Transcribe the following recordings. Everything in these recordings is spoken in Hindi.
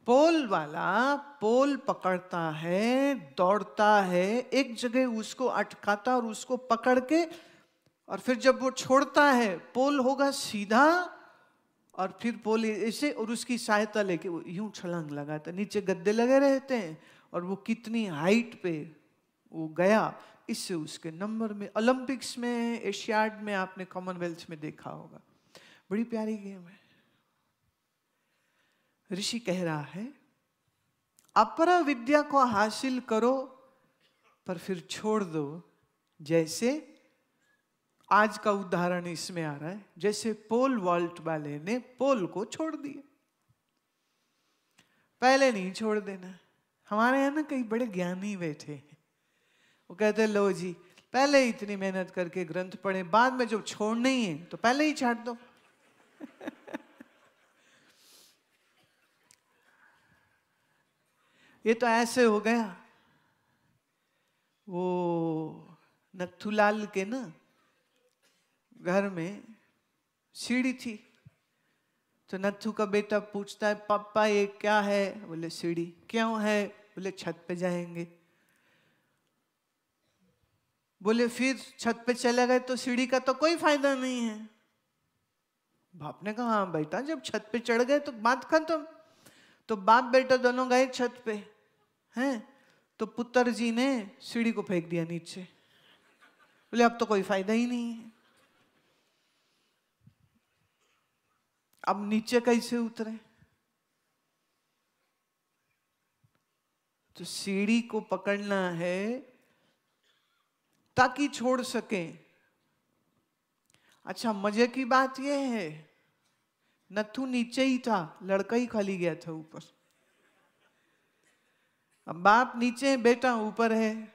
पोल वाला पोल पकड़ता है, दौड़ता है, एक जगह उसको अटकाता और उसको पकड़ के, और फिर जब वो छोड़ता है पोल होगा सीधा, और फिर पोल ऐसे, और उसकी सहायता लेके वो यूं छलांग लगाता, नीचे गद्दे लगे रहते हैं, और वो कितनी हाइट पे वो गया, इससे उसके नंबर में, ओलंपिक्स में, एशियाड में, आपने कॉमनवेल्थ में देखा होगा। बड़ी प्यारी गेम है। ऋषि कह रहा है अपरा विद्या को हासिल करो पर फिर छोड़ दो। जैसे आज का उदाहरण इसमें आ रहा है, जैसे पोल वॉल्ट वाले ने पोल को छोड़ दिया। पहले नहीं छोड़ देना। हमारे यहाँ ना कई बड़े ज्ञानी बैठे हैं, वो कहते हैं लो जी पहले इतनी मेहनत करके ग्रंथ पढ़े, बाद में जब छोड़ना ही है तो पहले ही छाट दो। ये तो ऐसे हो गया। वो नथुलाल के ना घर में सीढ़ी थी, तो नथु का बेटा पूछता है पापा ये क्या है? बोले सीढ़ी। क्यों है? बोले छत पे जाएंगे। बोले फिर छत पे चले गए तो सीढ़ी का तो कोई फायदा नहीं है। बाप ने कहा हाँ बेटा, जब छत पे चढ़ गए तो बात खत्म। तो बाप बेटा दोनों गए छत पे हैं, तो पुत्र जी ने सीढ़ी को फेंक दिया नीचे। बोले अब तो कोई फायदा ही नहीं है, अब नीचे कैसे उतरे? तो सीढ़ी को पकड़ना है ताकि छोड़ सके। अच्छा मजे की बात यह है, नथु नीचे ही था, लड़का ही खाली गया था ऊपर। अब बाप नीचे, बेटा ऊपर है,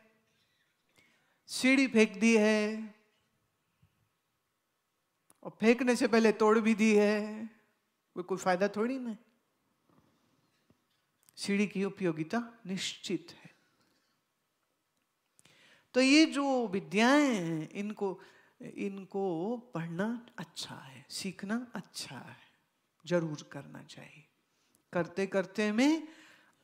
सीढ़ी फेंक दी है, और फेंकने से पहले तोड़ भी दी है, कोई फायदा थोड़ी ना। सीढ़ी की उपयोगिता निश्चित है। तो ये जो विद्याएं हैं, इनको पढ़ना अच्छा है, सीखना अच्छा है, जरूर करना चाहिए। करते करते में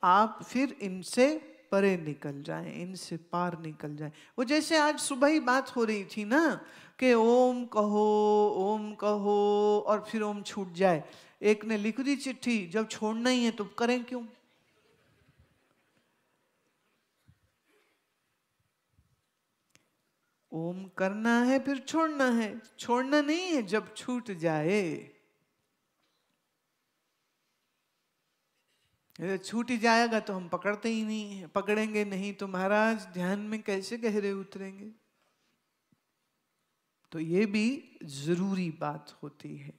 आप फिर इनसे परे निकल जाएं, इनसे पार निकल जाएं। वो जैसे आज सुबह ही बात हो रही थी ना कि ओम कहो और फिर ओम छूट जाए। एक ने लिख दी चिट्ठी, जब छोड़ना ही है तो करें क्यों? ओम करना है फिर छोड़ना है, छोड़ना नहीं है जब छूट जाए। छूट ही जाएगा तो हम पकड़ते ही नहीं है, पकड़ेंगे नहीं तो महाराज ध्यान में कैसे गहरे उतरेंगे? तो ये भी जरूरी बात होती है।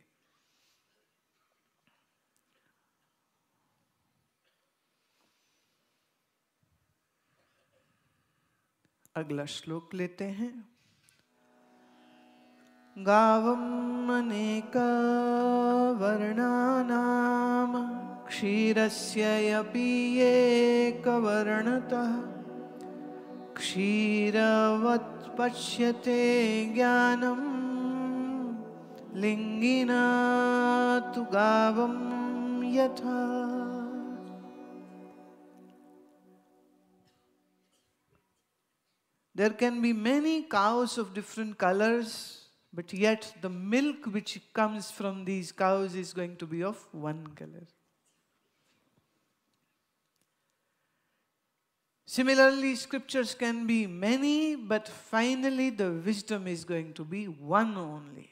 अगला श्लोक लेते हैं। गावम् अनेका वर्णानाम क्षीरस्यपि एकवर्णतः क्षीरवत् पश्यते ज्ञानम् लिंगिना तु गावम् यथा। There can be many cows of different colors, but yet the milk which comes from these cows is going to be of one color. Similarly, scriptures can be many, but finally the wisdom is going to be one only.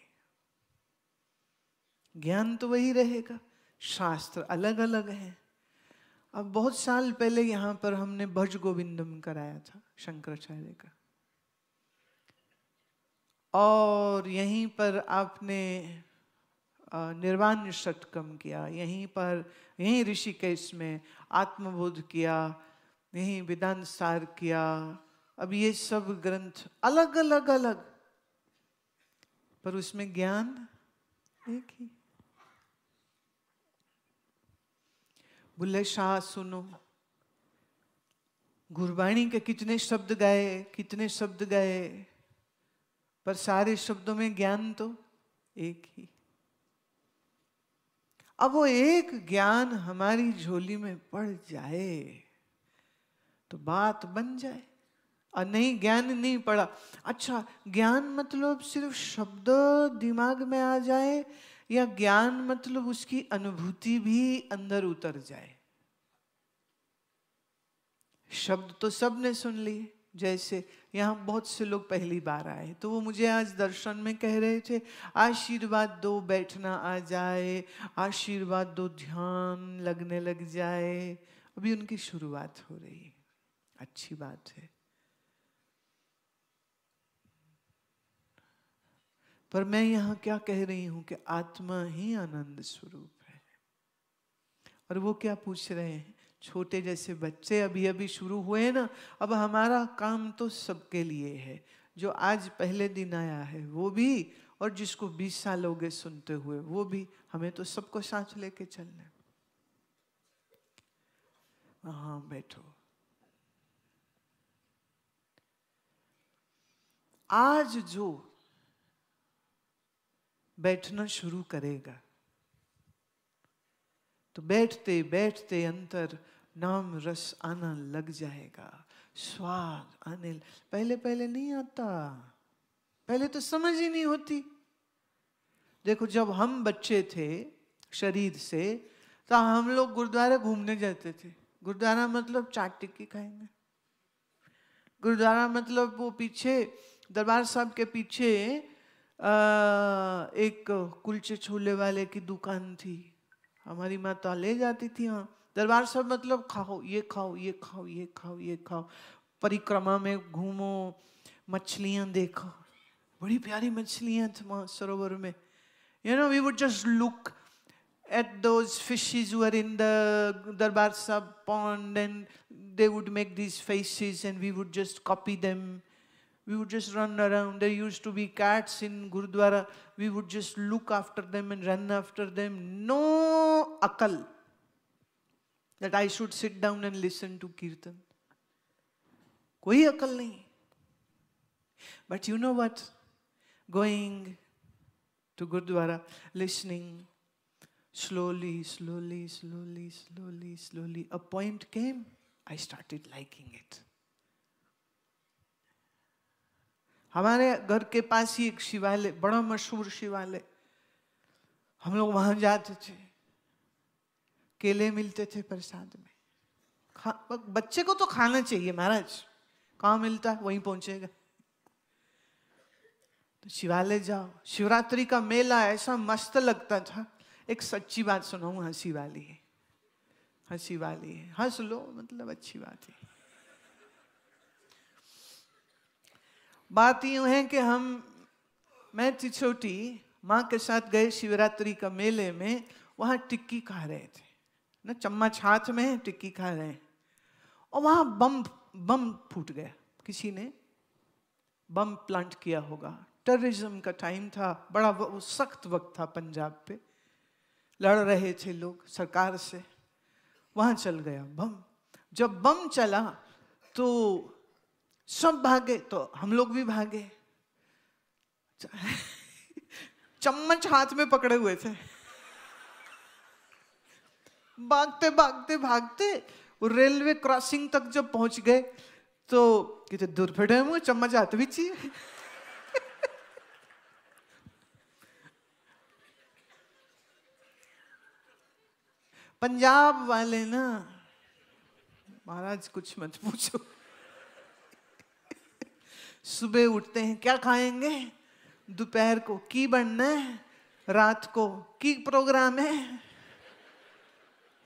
ज्ञान तो वही रहेगा, शास्त्र अलग अलग हैं। अब बहुत साल पहले यहाँ पर हमने भज गोविंदम कराया था शंकराचार्य का, और यहीं पर आपने निर्वाण षटकम किया, यहीं ऋषिकेश में आत्मबोध किया, यहीं वेदांत सार किया। अब ये सब ग्रंथ अलग अलग, पर उसमें ज्ञान एक ही। बुल्ले शाह सुनो, गुरबाणी के कितने शब्द गए, पर सारे शब्दों में ज्ञान तो एक ही। अब वो एक ज्ञान हमारी झोली में पड़ जाए तो बात बन जाए। और नहीं, ज्ञान नहीं पड़ा, अच्छा ज्ञान मतलब सिर्फ शब्द दिमाग में आ जाए, या ज्ञान मतलब उसकी अनुभूति भी अंदर उतर जाए। शब्द तो सबने सुन लिए, जैसे यहाँ बहुत से लोग पहली बार आए तो वो मुझे आज दर्शन में कह रहे थे, आशीर्वाद दो बैठना आ जाए, आशीर्वाद दो ध्यान लगने लग जाए। अभी उनकी शुरुआत हो रही है, अच्छी बात है। पर मैं यहाँ क्या कह रही हूं कि आत्मा ही आनंद स्वरूप है। और वो क्या पूछ रहे हैं, छोटे जैसे बच्चे अभी अभी शुरू हुए ना, अब हमारा काम तो सबके लिए है। जो आज पहले दिन आया है वो भी, और जिसको 20 साल हो गए सुनते हुए वो भी, हमें तो सबको साथ लेके चलना है। हाँ बैठो। आज जो बैठना शुरू करेगा तो बैठते बैठते अंतर नाम रस आना लग जाएगा, स्वाद आने। पहले पहले नहीं आता, पहले तो समझ ही नहीं होती। देखो जब हम बच्चे थे शरीर से, तो हम लोग गुरुद्वारा घूमने जाते थे। गुरुद्वारा मतलब चाट टिक्की खाएंगे, गुरुद्वारा मतलब वो पीछे दरबार साहब के पीछे एक कुलचे छोले वाले की दुकान थी, हमारी माता ले जाती थी वहाँ। दरबार साहब मतलब खाओ, ये खाओ, ये खाओ, ये खाओ, ये खाओ, परिक्रमा में घूमो, मछलियाँ देखो, बड़ी प्यारी मछलियाँ थी वहाँ सरोवर में। You know, we would just look at those fishes who were in the Darbar Sahib pond, and they would make these faces and we would just copy them. We would just run around. There used to be cats in Gurudwara. We would just look after them and run after them. No akal that I should sit down and listen to Kirtan. Koi akal nahi. But you know what? Going to Gurudwara, listening, slowly, slowly, slowly, slowly, slowly, a point came, I started liking it. हमारे घर के पास ही एक शिवालय, बड़ा मशहूर शिवालय, हम लोग वहां जाते थे, केले मिलते थे प्रसाद में। बच्चे को तो खाना चाहिए महाराज, कहाँ मिलता है वहीं पहुंचेगा। तो शिवालय जाओ, शिवरात्रि का मेला ऐसा मस्त लगता था। एक सच्ची बात सुनाऊं, हंसी वाली है, हंसी वाली है, हंस लो मतलब अच्छी बात है। बात यूं है कि मैं थी छोटी, माँ के साथ गए शिवरात्रि का मेले में, वहां टिक्की खा रहे थे ना, चम्मच हाथ में टिक्की खा रहे हैं, और वहां बम फूट गया। किसी ने बम प्लांट किया होगा, टेररिज्म का टाइम था, बड़ा सख्त वक्त था पंजाब पे, लड़ रहे थे लोग सरकार से, वहां चल गया बम। जब बम चला तो सब भागे, तो हम लोग भी भागे। चम्मच हाथ में पकड़े हुए थे, भागते भागते भागते रेलवे क्रॉसिंग तक जब पहुंच गए तो कितने दूर फिटे हुए, चम्मच हाथ भी चाहिए। पंजाब वाले ना महाराज कुछ मत पूछो। सुबह उठते हैं, क्या खाएंगे, दोपहर को की बनना है, रात को की प्रोग्राम है,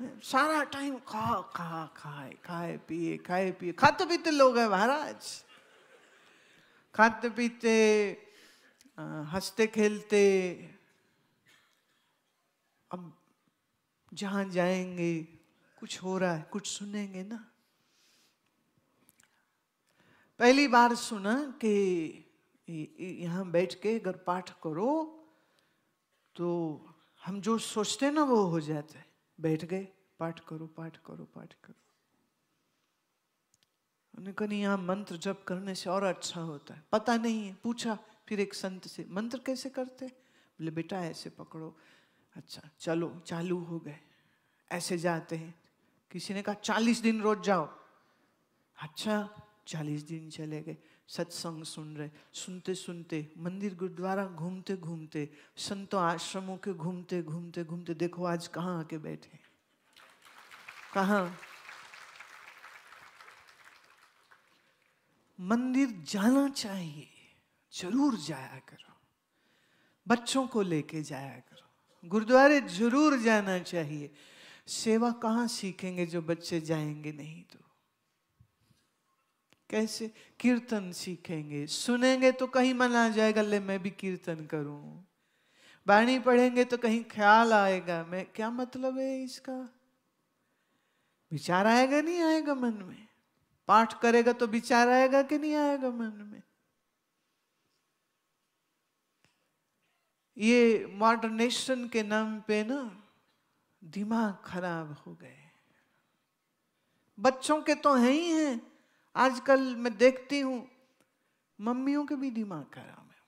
सारा टाइम खाए पिए, खाते पीते लोग हैं महाराज, खाते पीते हंसते खेलते। अब जहां जाएंगे कुछ हो रहा है, कुछ सुनेंगे ना। पहली बार सुना कि यहाँ बैठ के अगर पाठ करो तो हम जो सोचते ना वो हो जाता है। बैठ गए, पाठ करो पाठ करो पाठ करो। उन्होंने कहा यहाँ मंत्र जप करने से और अच्छा होता है। पता नहीं है, पूछा फिर एक संत से, मंत्र कैसे करते? बोले बेटा ऐसे पकड़ो, अच्छा चलो चालू हो गए, ऐसे जाते हैं। किसी ने कहा 40 दिन रोज जाओ। अच्छा 40 दिन चले गए, सत्संग सुन रहे, सुनते सुनते मंदिर गुरुद्वारा घूमते घूमते, संतों आश्रमों के घूमते घूमते घूमते, देखो आज कहाँ आके बैठे, कहाँ। मंदिर जाना चाहिए, जरूर जाया करो, बच्चों को लेके जाया करो, गुरुद्वारे जरूर जाना चाहिए। सेवा कहाँ सीखेंगे जो बच्चे जाएंगे नहीं तो? कैसे कीर्तन सीखेंगे? सुनेंगे तो कहीं मन आ जाएगा, ले मैं भी कीर्तन करूं। वाणी पढ़ेंगे तो कहीं ख्याल आएगा, मैं क्या मतलब है इसका, विचार आएगा नहीं आएगा मन में? पाठ करेगा तो विचार आएगा कि नहीं आएगा मन में? ये मॉडर्नेशन के नाम पे ना दिमाग खराब हो गए। बच्चों के तो है ही हैं, आजकल मैं देखती हूं मम्मियों के भी दिमाग खराब है।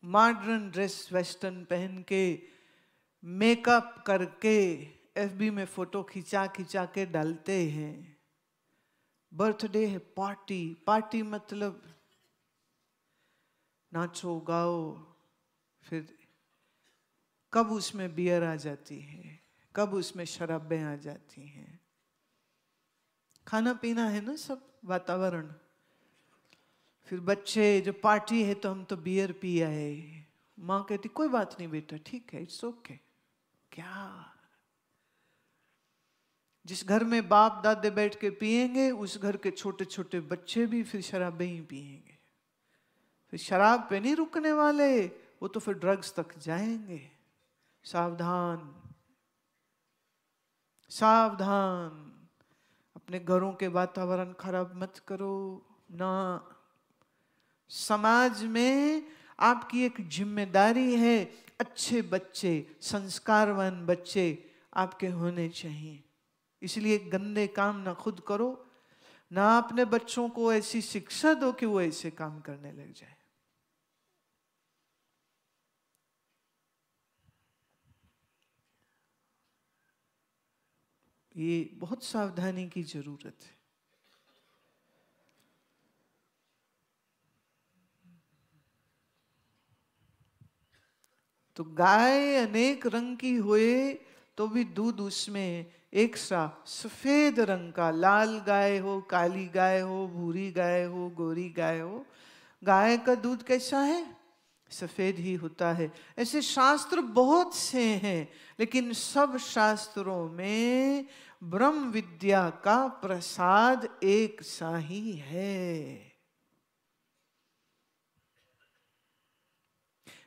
मॉडर्न ड्रेस वेस्टर्न पहन के, मेकअप करके, एफबी में फोटो खिंचा खिंचा के डालते हैं। बर्थडे है, पार्टी, पार्टी मतलब नाचो गाओ, फिर कब उसमें बियर आ जाती है, कब उसमें शराबें आ जाती हैं। खाना पीना है ना सब, वातावरण। फिर बच्चे, जो पार्टी है तो हम तो बियर पी आए, माँ कहती कोई बात नहीं बेटा, ठीक है, इट्स ओके। क्या जिस घर में बाप दादे बैठ के पिएंगे, उस घर के छोटे छोटे बच्चे भी फिर शराबें ही पिएंगे। फिर शराब पे नहीं रुकने वाले, वो तो फिर ड्रग्स तक जाएंगे। सावधान सावधान, अपने घरों के वातावरण खराब मत करो ना। समाज में आपकी एक जिम्मेदारी है, अच्छे बच्चे, संस्कारवान बच्चे आपके होने चाहिए। इसलिए गंदे काम ना खुद करो, ना अपने बच्चों को ऐसी शिक्षा दो कि वो ऐसे काम करने लग जाए। ये बहुत सावधानी की जरूरत है। तो गाय अनेक रंग की हुए तो भी दूध उसमें एक सा सफेद रंग का, लाल गाय हो, काली गाय हो, भूरी गाय हो, गोरी गाय हो, गाय का दूध कैसा है? सफेद ही होता है। ऐसे शास्त्र बहुत से हैं, लेकिन सब शास्त्रों में ब्रह्म विद्या का प्रसाद एक सा ही है।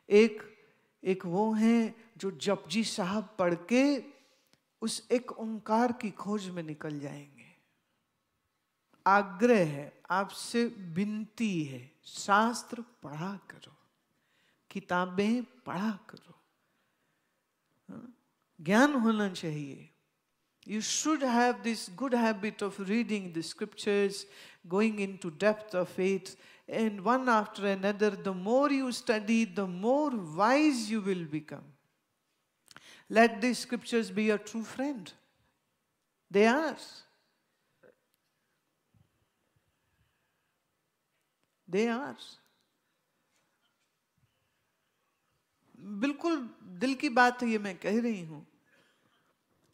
एक वो हैं जो जपजी साहब पढ़ के उस एक ओंकार की खोज में निकल जाएंगे। आग्रह है, आपसे विनती है, शास्त्र पढ़ा करो, किताबें पढ़ा करो, ज्ञान होना चाहिए। You should have this good habit of reading the scriptures, going into depth of it, and one after another, the more you study, the more wise you will become. Let the scriptures be your true friend. They are. They are. बिल्कुल दिल की बात ये मैं कह रही हूं।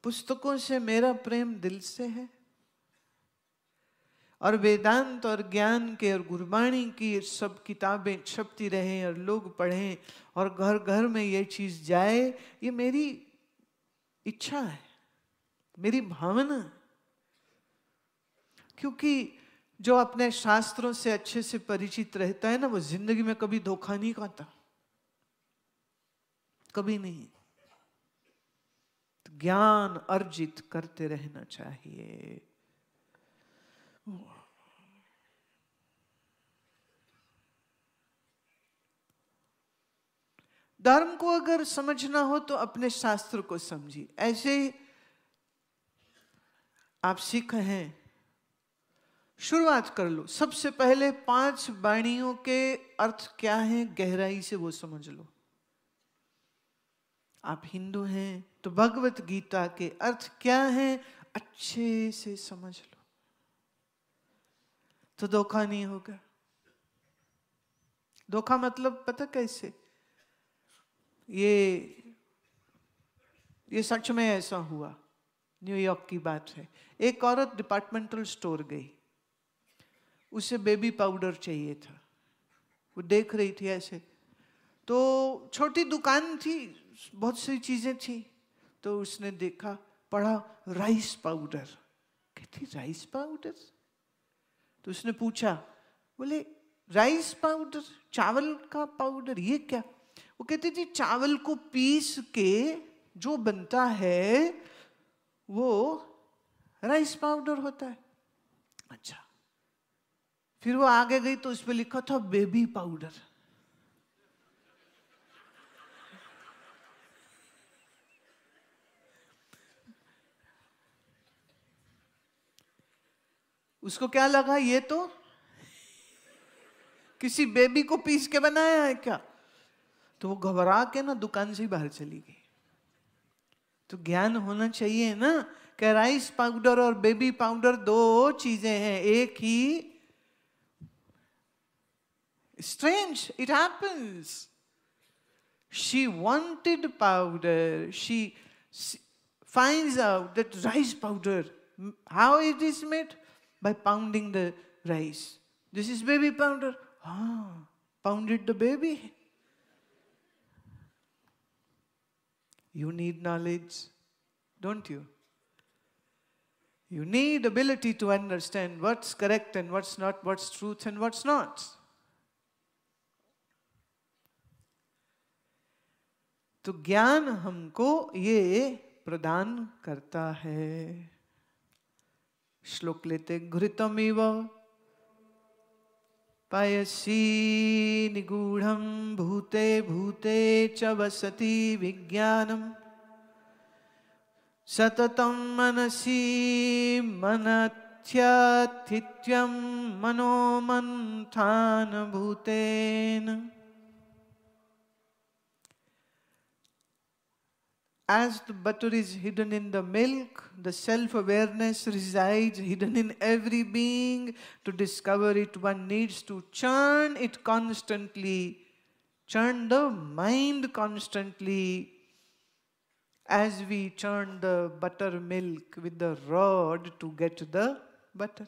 पुस्तकों से मेरा प्रेम दिल से है, और वेदांत और ज्ञान के और गुरबाणी की सब किताबें छपती रहें और लोग पढ़ें और घर घर में ये चीज जाए, ये मेरी इच्छा है, मेरी भावना। क्योंकि जो अपने शास्त्रों से अच्छे से परिचित रहता है ना, वो जिंदगी में कभी धोखा नहीं खाता, कभी नहीं। तो ज्ञान अर्जित करते रहना चाहिए। धर्म को अगर समझना हो तो अपने शास्त्र को समझिए। ऐसे आप सिख हैं शुरुआत कर लो। सबसे पहले 5 वाणियों के अर्थ क्या है गहराई से वो समझ लो। आप हिंदू हैं तो भगवत गीता के अर्थ क्या है अच्छे से समझ लो, तो धोखा नहीं होगा। धोखा मतलब पता कैसे, ये सच में ऐसा हुआ। न्यूयॉर्क की बात है। एक औरत डिपार्टमेंटल स्टोर गई, उसे बेबी पाउडर चाहिए था। वो देख रही थी ऐसे, तो छोटी दुकान थी, बहुत सी चीजें थी। तो उसने देखा, पढ़ा राइस पाउडर। कहती राइस पाउडर? तो उसने पूछा, बोले राइस पाउडर, चावल का पाउडर, ये क्या? वो कहती थी चावल को पीस के जो बनता है वो राइस पाउडर होता है। अच्छा। फिर वो आगे गई तो उस पर लिखा था बेबी पाउडर। उसको क्या लगा, ये तो किसी बेबी को पीस के बनाया है क्या? तो वो घबरा के ना दुकान से ही बाहर चली गई। तो ज्ञान होना चाहिए ना कि राइस पाउडर और बेबी पाउडर दो चीजें हैं, एक ही। Strange, it happens. She wanted powder, she finds out that rice powder, how it is made? By pounding the rice. This is baby powder. Pounded the baby. You need knowledge, don't you? You need ability to understand what's correct and what's not, what's truth and what's not. तो ज्ञान हमको ये प्रदान करता है। श्लोक लेते, घृतमिव पयसी निगूढ़ं भूते भूते च वसति विज्ञानम् सततं मनसि मनथ्यथित्यं मनोमन्थान भूतेन। As the butter is hidden in the milk, the self-awareness resides hidden in every being. To discover it, one needs to churn it constantly, churn the mind constantly, as we churn the buttermilk with the rod to get the butter.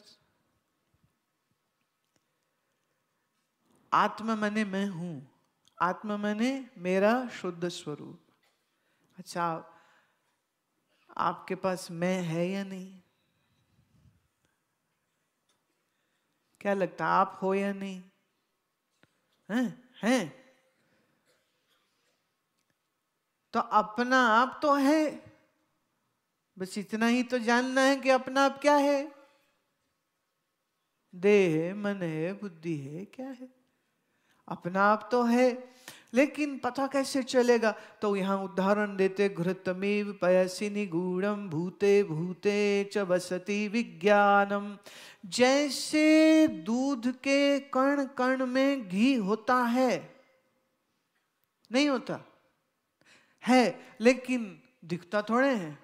आत्मा माने मैं हूं, आत्मा माने मेरा शुद्ध स्वरूप। अच्छा, आपके पास मैं है या नहीं? क्या लगता है, आप हो या नहीं? हैं? तो अपना आप तो है, बस इतना ही तो जानना है कि अपना आप क्या है। देह है, मन है, बुद्धि है, क्या है? अपना आप तो है, लेकिन पता कैसे चलेगा? तो यहां उदाहरण देते, घृतमेव पयसि निगूढ़ं भूते भूते च वसति विज्ञानम। जैसे दूध के कण कण में घी होता है, नहीं होता है, लेकिन दिखता थोड़े है।